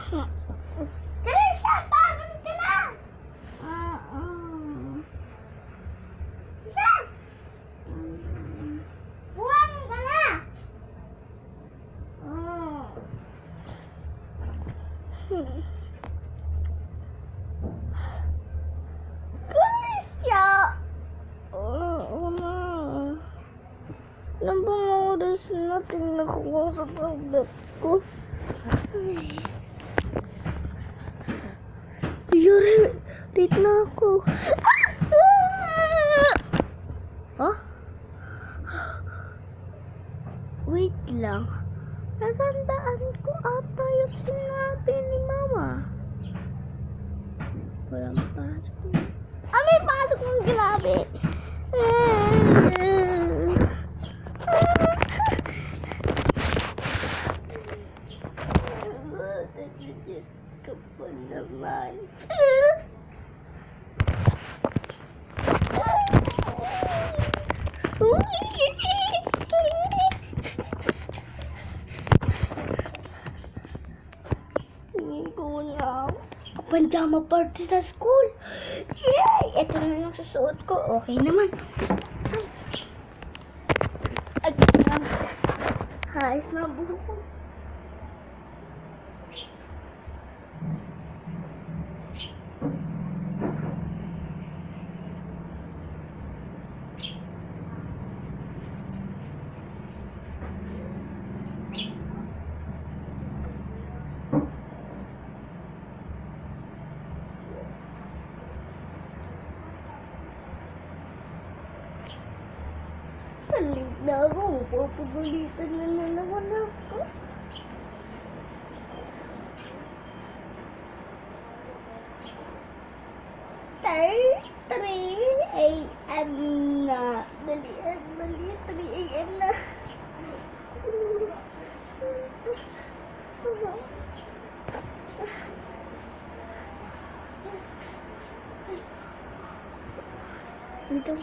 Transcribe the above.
Krisha, bangon ka na! Krisha! Buwan ka na! Krisha! Ilang bang oras na tingnan ko sa tablet ko? Yuri, late na ako. Huh? Wait lang. Natandaan ko ata yung sinabi ni Mama. Walang pasok. May pasok ng grabe. Kapag naman. Tingin ko na pajama party sa school. Yay! Ito na yung susuot ko. Okay naman. Ay, ayos na buhok ko. Salig na ako. Papagulitan na naman ako. Three a.m. na. Dali, 3 a.m. na. Dito.